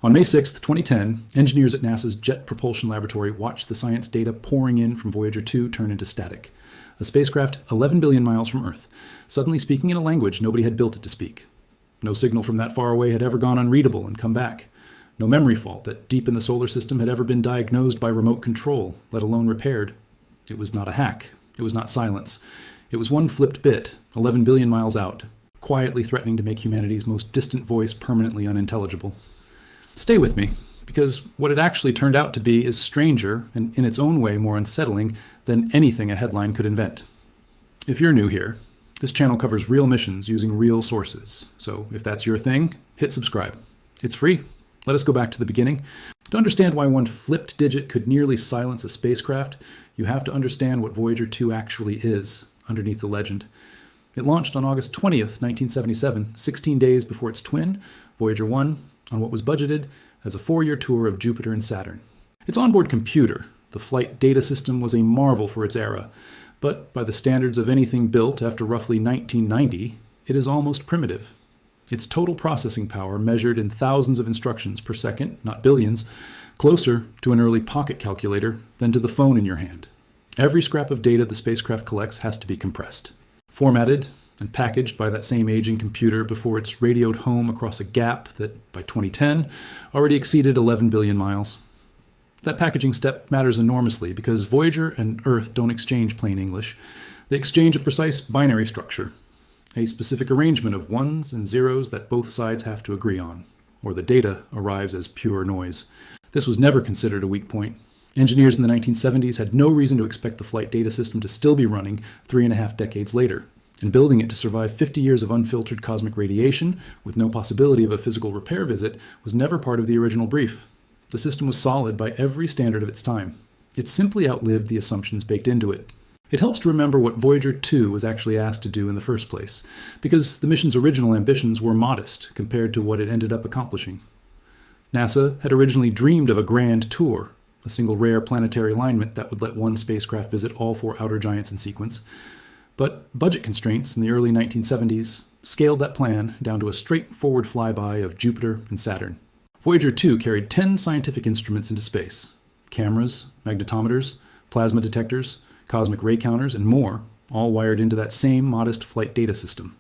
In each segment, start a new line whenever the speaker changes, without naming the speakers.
On May 6, 2010, engineers at NASA's Jet Propulsion Laboratory watched the science data pouring in from Voyager 2 turn into static. A spacecraft 11 billion miles from Earth, suddenly speaking in a language nobody had built it to speak. No signal from that far away had ever gone unreadable and come back. No memory fault that deep in the solar system had ever been diagnosed by remote control, let alone repaired. It was not a hack. It was not silence. It was one flipped bit, 11 billion miles out, quietly threatening to make humanity's most distant voice permanently unintelligible. Stay with me, because what it actually turned out to be is stranger and in its own way more unsettling than anything a headline could invent. If you're new here, this channel covers real missions using real sources, so if that's your thing, hit subscribe. It's free. Let us go back to the beginning. To understand why one flipped digit could nearly silence a spacecraft, you have to understand what Voyager 2 actually is, underneath the legend. It launched on August 20th, 1977, 16 days before its twin, Voyager 1, on what was budgeted as a 4-year tour of Jupiter and Saturn. Its onboard computer, the flight data system, was a marvel for its era, but by the standards of anything built after roughly 1990, it is almost primitive. Its total processing power, measured in thousands of instructions per second, not billions, closer to an early pocket calculator than to the phone in your hand. Every scrap of data the spacecraft collects has to be compressed, formatted, and packaged by that same aging computer before it's radioed home across a gap that, by 2010, already exceeded 11 billion miles. That packaging step matters enormously because Voyager and Earth don't exchange plain English. They exchange a precise binary structure, a specific arrangement of ones and zeros that both sides have to agree on, or the data arrives as pure noise. This was never considered a weak point. Engineers in the 1970s had no reason to expect the flight data system to still be running 3.5 decades later. And building it to survive 50 years of unfiltered cosmic radiation, with no possibility of a physical repair visit, was never part of the original brief. The system was solid by every standard of its time. It simply outlived the assumptions baked into it. It helps to remember what Voyager 2 was actually asked to do in the first place, because the mission's original ambitions were modest compared to what it ended up accomplishing. NASA had originally dreamed of a grand tour, a single rare planetary alignment that would let one spacecraft visit all 4 outer giants in sequence. But budget constraints in the early 1970s scaled that plan down to a straightforward flyby of Jupiter and Saturn. Voyager 2 carried 10 scientific instruments into space: cameras, magnetometers, plasma detectors, cosmic ray counters, and more, all wired into that same modest flight data system.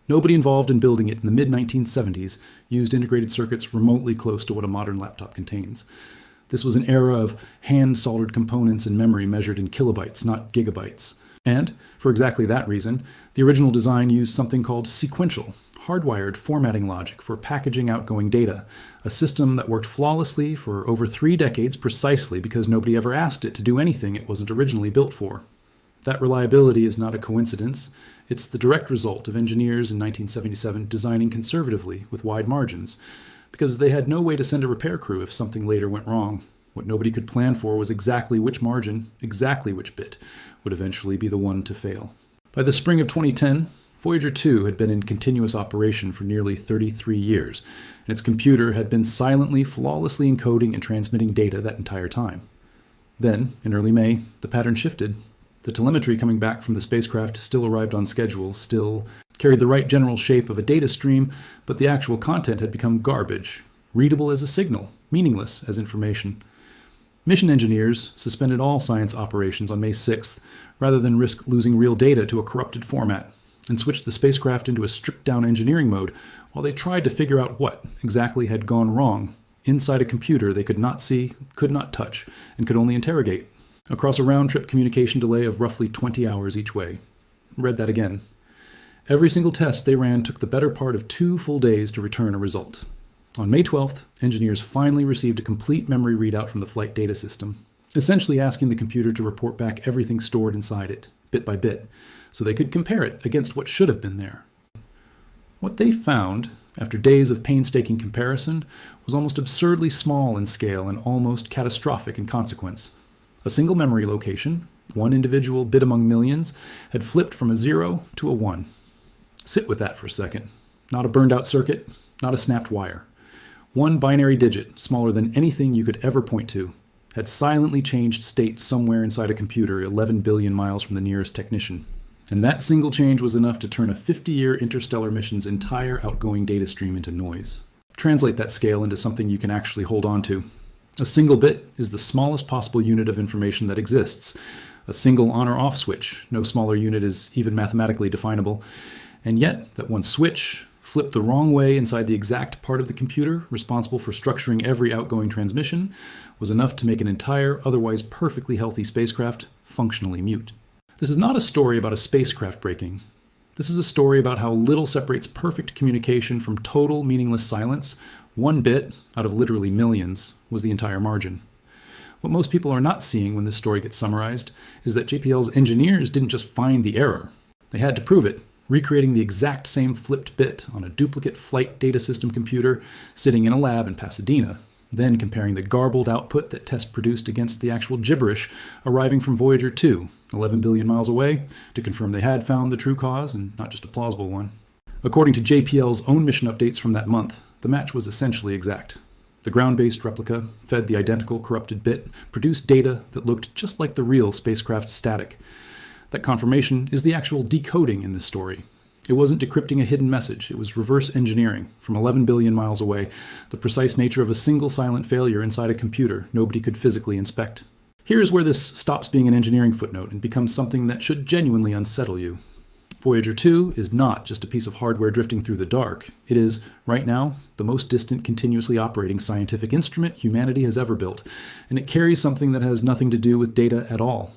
Nobody involved in building it in the mid-1970s used integrated circuits remotely close to what a modern laptop contains. This was an era of hand-soldered components and memory measured in kilobytes, not gigabytes. And, for exactly that reason, the original design used something called sequential, hardwired formatting logic for packaging outgoing data, a system that worked flawlessly for over 3 decades precisely because nobody ever asked it to do anything it wasn't originally built for. That reliability is not a coincidence. It's the direct result of engineers in 1977 designing conservatively with wide margins, because they had no way to send a repair crew if something later went wrong. What nobody could plan for was exactly which margin, exactly which bit, would eventually be the one to fail. By the spring of 2010, Voyager 2 had been in continuous operation for nearly 33 years, and its computer had been silently, flawlessly encoding and transmitting data that entire time. Then, in early May, the pattern shifted. The telemetry coming back from the spacecraft still arrived on schedule, still carried the right general shape of a data stream, but the actual content had become garbage, readable as a signal, meaningless as information. Mission engineers suspended all science operations on May 6th, rather than risk losing real data to a corrupted format, and switched the spacecraft into a stripped-down engineering mode while they tried to figure out what exactly had gone wrong inside a computer they could not see, could not touch, and could only interrogate, across a round-trip communication delay of roughly 20 hours each way. Read that again. Every single test they ran took the better part of 2 full days to return a result. On May 12th, engineers finally received a complete memory readout from the flight data system, essentially asking the computer to report back everything stored inside it, bit by bit, so they could compare it against what should have been there. What they found, after days of painstaking comparison, was almost absurdly small in scale and almost catastrophic in consequence. A single memory location, one individual bit among millions, had flipped from a 0 to a 1. Sit with that for a second. Not a burned-out circuit, not a snapped wire. One binary digit, smaller than anything you could ever point to, had silently changed state somewhere inside a computer 11 billion miles from the nearest technician. And that single change was enough to turn a 50-year interstellar mission's entire outgoing data stream into noise. Translate that scale into something you can actually hold on to. A single bit is the smallest possible unit of information that exists. A single on or off switch, no smaller unit is even mathematically definable. And yet, that one switch, flipped the wrong way inside the exact part of the computer responsible for structuring every outgoing transmission, was enough to make an entire, otherwise perfectly healthy spacecraft functionally mute. This is not a story about a spacecraft breaking. This is a story about how little separates perfect communication from total meaningless silence. One bit, out of literally millions, was the entire margin. What most people are not seeing when this story gets summarized is that JPL's engineers didn't just find the error. They had to prove it, recreating the exact same flipped bit on a duplicate flight data system computer sitting in a lab in Pasadena, then comparing the garbled output that test produced against the actual gibberish arriving from Voyager 2, 11 billion miles away, to confirm they had found the true cause and not just a plausible one. According to JPL's own mission updates from that month, the match was essentially exact. The ground-based replica fed the identical corrupted bit, produced data that looked just like the real spacecraft static. That confirmation is the actual decoding in this story. It wasn't decrypting a hidden message, it was reverse engineering, from 11 billion miles away, the precise nature of a single silent failure inside a computer nobody could physically inspect. Here's where this stops being an engineering footnote and becomes something that should genuinely unsettle you. Voyager 2 is not just a piece of hardware drifting through the dark. It is, right now, the most distant continuously operating scientific instrument humanity has ever built, and it carries something that has nothing to do with data at all.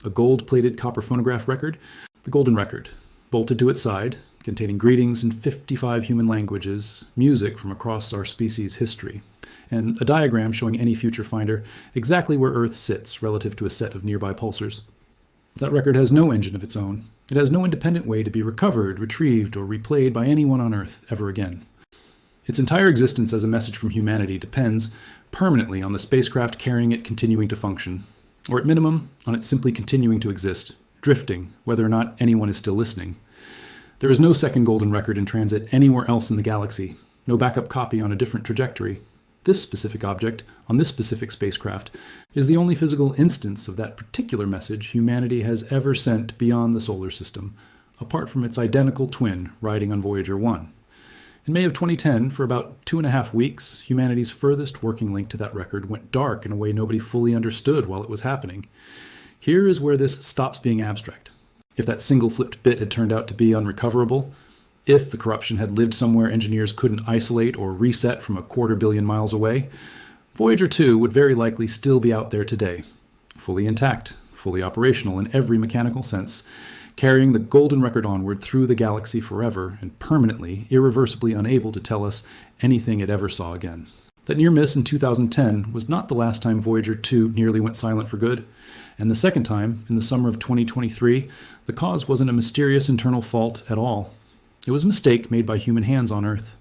A gold-plated copper phonograph record, the Golden Record, bolted to its side, containing greetings in 55 human languages, music from across our species' history, and a diagram showing any future finder exactly where Earth sits relative to a set of nearby pulsars. That record has no engine of its own. It has no independent way to be recovered, retrieved, or replayed by anyone on Earth ever again. Its entire existence as a message from humanity depends permanently on the spacecraft carrying it continuing to function, or at minimum, on it simply continuing to exist, drifting, whether or not anyone is still listening. There is no second Golden Record in transit anywhere else in the galaxy, no backup copy on a different trajectory. This specific object, on this specific spacecraft, is the only physical instance of that particular message humanity has ever sent beyond the solar system, apart from its identical twin riding on Voyager 1. In May of 2010, for about 2.5 weeks, humanity's furthest working link to that record went dark in a way nobody fully understood while it was happening. Here is where this stops being abstract. If that single flipped bit had turned out to be unrecoverable, if the corruption had lived somewhere engineers couldn't isolate or reset from 250 million miles away, Voyager 2 would very likely still be out there today, fully intact, fully operational in every mechanical sense, carrying the Golden Record onward through the galaxy forever and permanently, irreversibly unable to tell us anything it ever saw again. That near miss in 2010 was not the last time Voyager 2 nearly went silent for good, and the second time, in the summer of 2023, the cause wasn't a mysterious internal fault at all. It was a mistake made by human hands on Earth.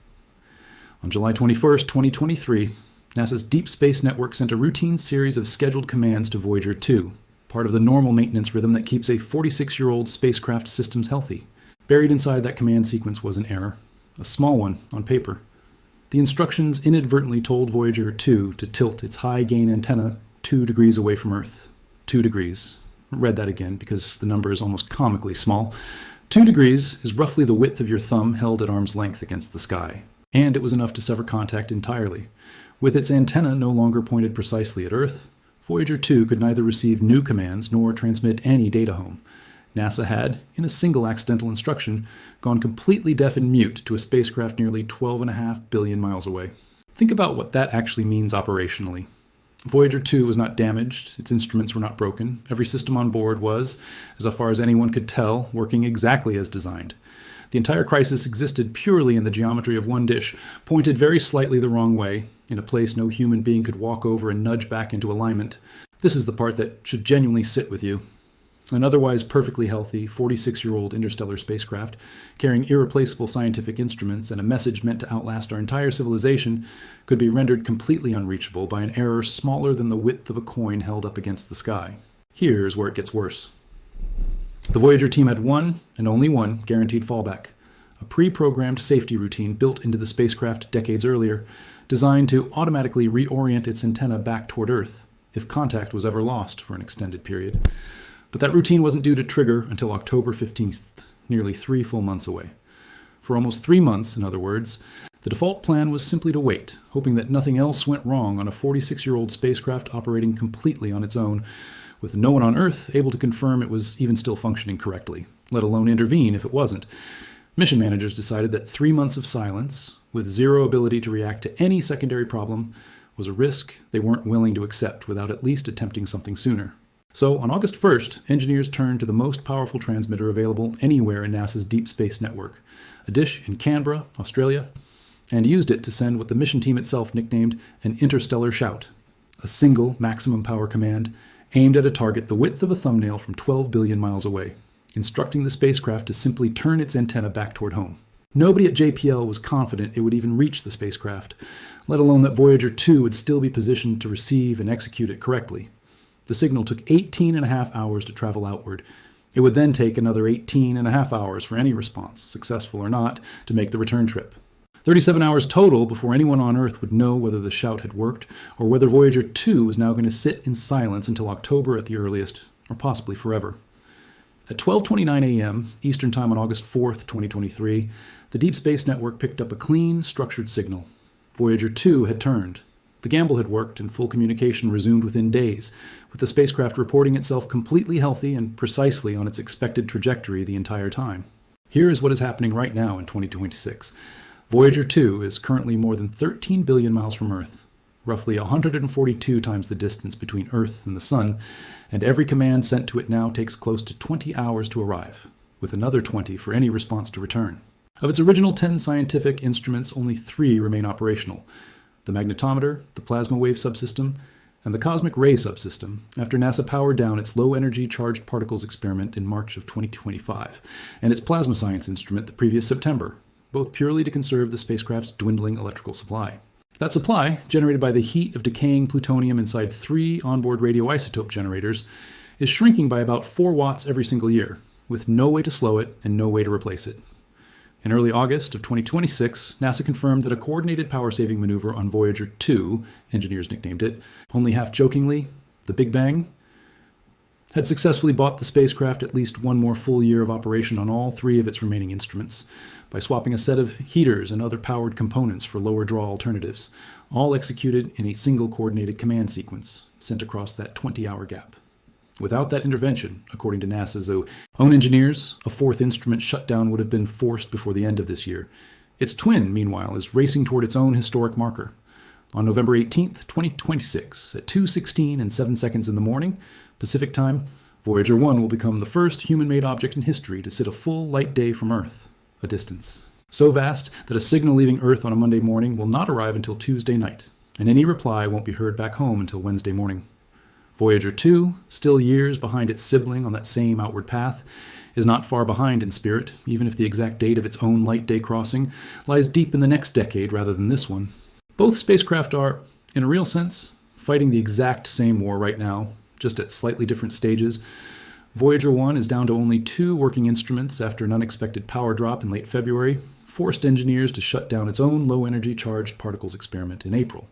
On July 21st, 2023, NASA's Deep Space Network sent a routine series of scheduled commands to Voyager 2, part of the normal maintenance rhythm that keeps a 46-year-old spacecraft systems healthy. Buried inside that command sequence was an error, a small one on paper. The instructions inadvertently told Voyager 2 to tilt its high-gain antenna 2 degrees away from Earth. 2 degrees. I read that again because the number is almost comically small. 2 degrees is roughly the width of your thumb held at arm's length against the sky, and it was enough to sever contact entirely. With its antenna no longer pointed precisely at Earth, Voyager 2 could neither receive new commands nor transmit any data home. NASA had, in a single accidental instruction, gone completely deaf and mute to a spacecraft nearly 12.5 billion miles away. Think about what that actually means operationally. Voyager 2 was not damaged, its instruments were not broken, every system on board was, as far as anyone could tell, working exactly as designed. The entire crisis existed purely in the geometry of one dish, pointed very slightly the wrong way, in a place no human being could walk over and nudge back into alignment. This is the part that should genuinely sit with you. An otherwise perfectly healthy 46-year-old interstellar spacecraft, carrying irreplaceable scientific instruments and a message meant to outlast our entire civilization, could be rendered completely unreachable by an error smaller than the width of a coin held up against the sky. Here's where it gets worse. The Voyager team had one, and only one, guaranteed fallback. A pre-programmed safety routine built into the spacecraft decades earlier, designed to automatically reorient its antenna back toward Earth, if contact was ever lost for an extended period. But that routine wasn't due to trigger until October 15th, nearly 3 full months away. For almost 3 months, in other words, The default plan was simply to wait, hoping that nothing else went wrong on a 46-year-old spacecraft operating completely on its own, with no one on Earth able to confirm it was even still functioning correctly, let alone intervene if it wasn't. Mission managers decided that 3 months of silence, with zero ability to react to any secondary problem, was a risk they weren't willing to accept without at least attempting something sooner. So, on August 1st, engineers turned to the most powerful transmitter available anywhere in NASA's deep space network, a dish in Canberra, Australia, and used it to send what the mission team itself nicknamed an interstellar shout, a single maximum power command aimed at a target the width of a thumbnail from 12 billion miles away, instructing the spacecraft to simply turn its antenna back toward home. Nobody at JPL was confident it would even reach the spacecraft, let alone that Voyager 2 would still be positioned to receive and execute it correctly. The signal took 18.5 hours to travel outward. It would then take another 18.5 hours for any response, successful or not, to make the return trip. 37 hours total before anyone on Earth would know whether the shout had worked or whether Voyager 2 was now going to sit in silence until October at the earliest, or possibly forever. At 12:29 a.m. Eastern Time on August 4th, 2023, the Deep Space Network picked up a clean, structured signal. Voyager 2 had turned. The gamble had worked and full communication resumed within days, with the spacecraft reporting itself completely healthy and precisely on its expected trajectory the entire time. Here is what is happening right now in 2026. Voyager 2 is currently more than 13 billion miles from Earth, roughly 142 times the distance between Earth and the Sun, and every command sent to it now takes close to 20 hours to arrive, with another 20 for any response to return. Of its original 10 scientific instruments, only 3 remain operational: the magnetometer, the plasma wave subsystem, and the cosmic ray subsystem, after NASA powered down its low-energy charged particles experiment in March of 2025, and its plasma science instrument the previous September, both purely to conserve the spacecraft's dwindling electrical supply. That supply, generated by the heat of decaying plutonium inside 3 onboard radioisotope generators, is shrinking by about 4 watts every single year, with no way to slow it and no way to replace it. In early August of 2026, NASA confirmed that a coordinated power-saving maneuver on Voyager 2, engineers nicknamed it, only half-jokingly, the Big Bang, had successfully bought the spacecraft at least one more full year of operation on all 3 of its remaining instruments, by swapping a set of heaters and other powered components for lower draw alternatives, all executed in a single coordinated command sequence sent across that 20-hour gap. Without that intervention, according to NASA's own engineers, a 4th instrument shutdown would have been forced before the end of this year. Its twin, meanwhile, is racing toward its own historic marker. On November 18th, 2026, at 2:16 and 7 seconds in the morning, Pacific Time, Voyager 1 will become the first human-made object in history to sit a full light day from Earth, a distance so vast that a signal leaving Earth on a Monday morning will not arrive until Tuesday night, and any reply won't be heard back home until Wednesday morning. Voyager 2, still years behind its sibling on that same outward path, is not far behind in spirit, even if the exact date of its own light day crossing lies deep in the next decade rather than this one. Both spacecraft are, in a real sense, fighting the exact same war right now, just at slightly different stages. Voyager 1 is down to only 2 working instruments after an unexpected power drop in late February forced engineers to shut down its own low-energy charged particles experiment in April.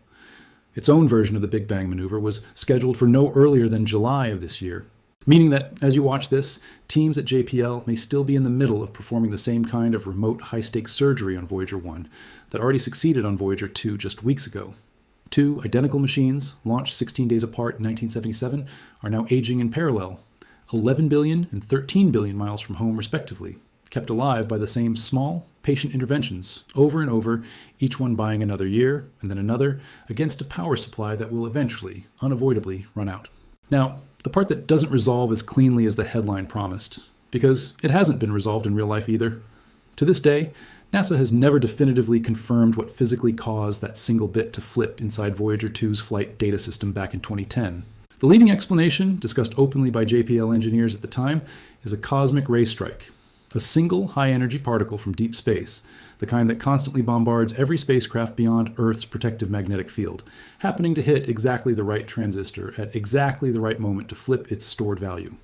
Its own version of the Big Bang maneuver was scheduled for no earlier than July of this year, meaning that, as you watch this, teams at JPL may still be in the middle of performing the same kind of remote high-stakes surgery on Voyager 1 that already succeeded on Voyager 2 just weeks ago. 2 identical machines, launched 16 days apart in 1977, are now aging in parallel, 11 billion and 13 billion miles from home respectively, kept alive by the same small, patient interventions, over and over, each one buying another year, and then another, against a power supply that will eventually, unavoidably, run out. Now, the part that doesn't resolve as cleanly as the headline promised, because it hasn't been resolved in real life either. To this day, NASA has never definitively confirmed what physically caused that single bit to flip inside Voyager 2's flight data system back in 2010. The leading explanation, discussed openly by JPL engineers at the time, is a cosmic ray strike, a single high-energy particle from deep space, the kind that constantly bombards every spacecraft beyond Earth's protective magnetic field, happening to hit exactly the right transistor at exactly the right moment to flip its stored value.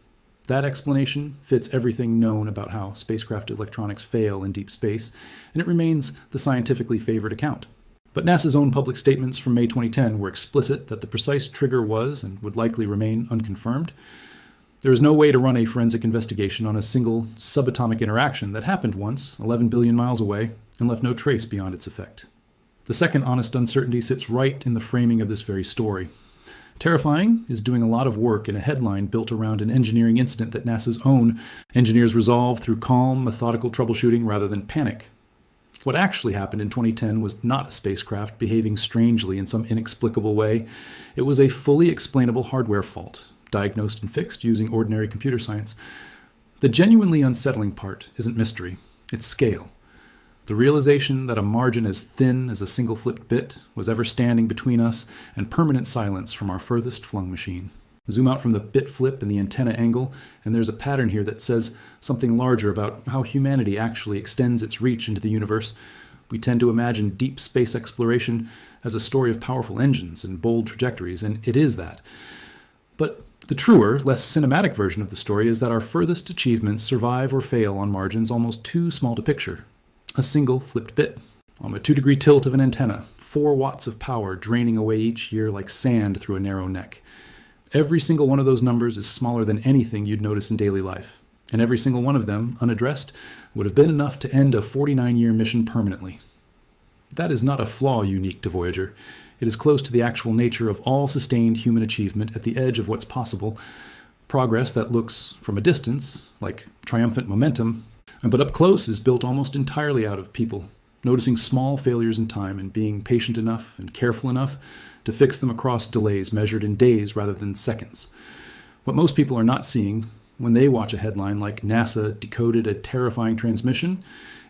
That explanation fits everything known about how spacecraft electronics fail in deep space, and it remains the scientifically favored account. But NASA's own public statements from May 2010 were explicit that the precise trigger was, and would likely remain, unconfirmed. There is no way to run a forensic investigation on a single subatomic interaction that happened once, 11 billion miles away, and left no trace beyond its effect. The second honest uncertainty sits right in the framing of this very story. Terrifying is doing a lot of work in a headline built around an engineering incident that NASA's own engineers resolved through calm, methodical troubleshooting rather than panic. What actually happened in 2010 was not a spacecraft behaving strangely in some inexplicable way. It was a fully explainable hardware fault, diagnosed and fixed using ordinary computer science. The genuinely unsettling part isn't mystery, it's scale. The realization that a margin as thin as a single flipped bit was ever standing between us and permanent silence from our furthest flung machine. Zoom out from the bit flip and the antenna angle, and there's a pattern here that says something larger about how humanity actually extends its reach into the universe. We tend to imagine deep space exploration as a story of powerful engines and bold trajectories, and it is that. But the truer, less cinematic version of the story is that our furthest achievements survive or fail on margins almost too small to picture. A single flipped bit, on a 2-degree tilt of an antenna, 4 watts of power draining away each year like sand through a narrow neck. Every single one of those numbers is smaller than anything you'd notice in daily life, and every single one of them, unaddressed, would have been enough to end a 49-year mission permanently. That is not a flaw unique to Voyager. It is close to the actual nature of all sustained human achievement at the edge of what's possible, progress that looks, from a distance, like triumphant momentum, but up close is built almost entirely out of people, noticing small failures in time and being patient enough and careful enough to fix them across delays measured in days rather than seconds. What most people are not seeing when they watch a headline like NASA decoded a terrifying transmission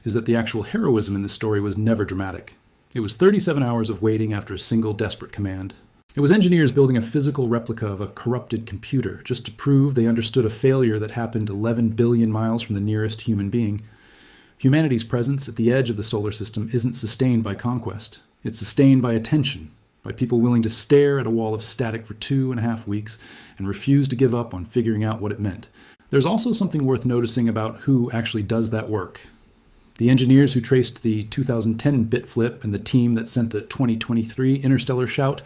is that the actual heroism in this story was never dramatic. It was 37 hours of waiting after a single desperate command. It was engineers building a physical replica of a corrupted computer just to prove they understood a failure that happened 11 billion miles from the nearest human being. Humanity's presence at the edge of the solar system isn't sustained by conquest. It's sustained by attention, by people willing to stare at a wall of static for 2.5 weeks and refuse to give up on figuring out what it meant. There's also something worth noticing about who actually does that work. The engineers who traced the 2010 bit flip and the team that sent the 2023 interstellar shout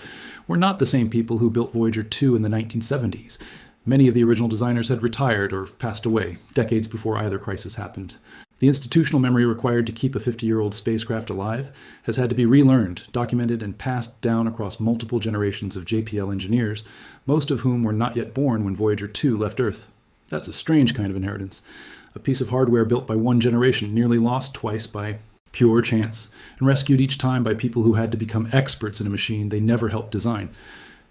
were not the same people who built Voyager 2 in the 1970s. Many of the original designers had retired or passed away, decades before either crisis happened. The institutional memory required to keep a 50-year-old spacecraft alive has had to be relearned, documented, and passed down across multiple generations of JPL engineers, most of whom were not yet born when Voyager 2 left Earth. That's a strange kind of inheritance. A piece of hardware built by one generation, nearly lost twice by pure chance, and rescued each time by people who had to become experts in a machine they never helped design.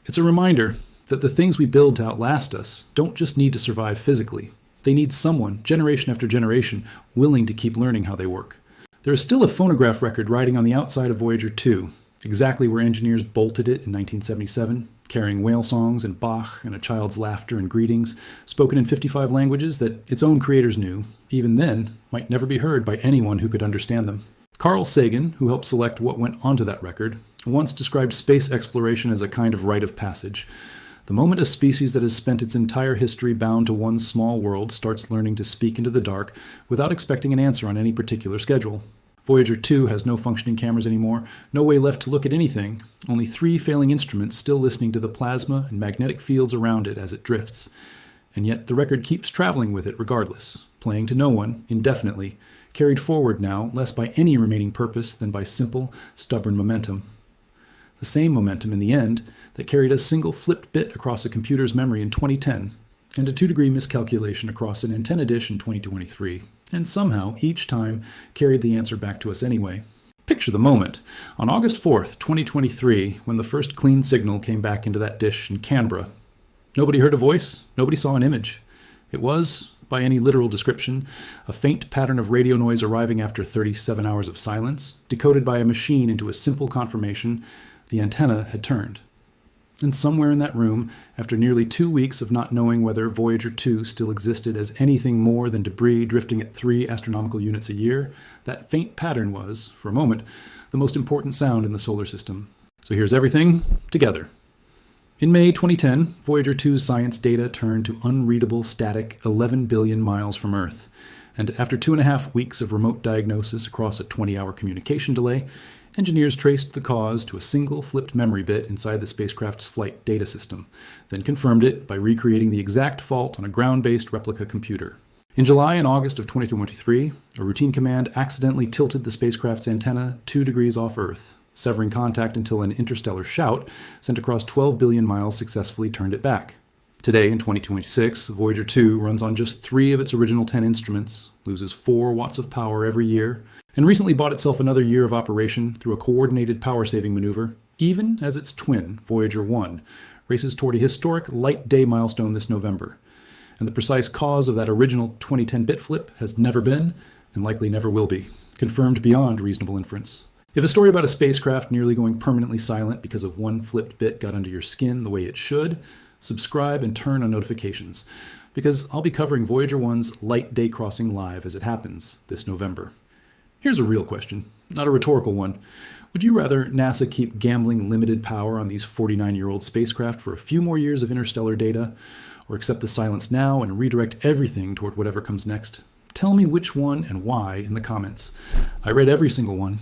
It's a reminder that the things we build to outlast us don't just need to survive physically. They need someone, generation after generation, willing to keep learning how they work. There is still a phonograph record riding on the outside of Voyager 2, exactly where engineers bolted it in 1977, carrying whale songs and Bach and a child's laughter and greetings, spoken in 55 languages that its own creators knew, even then, might never be heard by anyone who could understand them. Carl Sagan, who helped select what went onto that record, once described space exploration as a kind of rite of passage. The moment a species that has spent its entire history bound to one small world starts learning to speak into the dark without expecting an answer on any particular schedule. Voyager 2 has no functioning cameras anymore, no way left to look at anything, only 3 failing instruments still listening to the plasma and magnetic fields around it as it drifts. And yet the record keeps traveling with it regardless, playing to no one, indefinitely, carried forward now less by any remaining purpose than by simple, stubborn momentum. The same momentum in the end that carried a single flipped bit across a computer's memory in 2010, and a 2-degree miscalculation across an antenna dish in 2023. And somehow, each time, carried the answer back to us anyway. Picture the moment. On August 4th, 2023, when the first clean signal came back into that dish in Canberra. Nobody heard a voice, nobody saw an image. It was, by any literal description, a faint pattern of radio noise arriving after 37 hours of silence, decoded by a machine into a simple confirmation the antenna had turned. And somewhere in that room, after nearly 2 weeks of not knowing whether Voyager 2 still existed as anything more than debris drifting at 3 astronomical units a year, that faint pattern was, for a moment, the most important sound in the solar system. So here's everything together. In May 2010, Voyager 2's science data turned to unreadable static 11 billion miles from Earth. And after 2.5 weeks of remote diagnosis across a 20-hour communication delay, engineers traced the cause to a single flipped memory bit inside the spacecraft's flight data system, then confirmed it by recreating the exact fault on a ground-based replica computer. In July and August of 2023, a routine command accidentally tilted the spacecraft's antenna 2 degrees off Earth, severing contact until an interstellar shout sent across 12 billion miles successfully turned it back. Today, in 2026, Voyager 2 runs on just 3 of its original 10 instruments, loses 4 watts of power every year, and recently bought itself another year of operation through a coordinated power-saving maneuver, even as its twin, Voyager 1, races toward a historic light day milestone this November. And the precise cause of that original 2010 bit flip has never been, and likely never will be, confirmed beyond reasonable inference. If a story about a spacecraft nearly going permanently silent because of one flipped bit got under your skin the way it should, subscribe and turn on notifications, because I'll be covering Voyager 1's light day crossing live as it happens this November. Here's a real question, not a rhetorical one. Would you rather NASA keep gambling limited power on these 49-year-old spacecraft for a few more years of interstellar data, or accept the silence now and redirect everything toward whatever comes next? Tell me which one and why in the comments. I read every single one,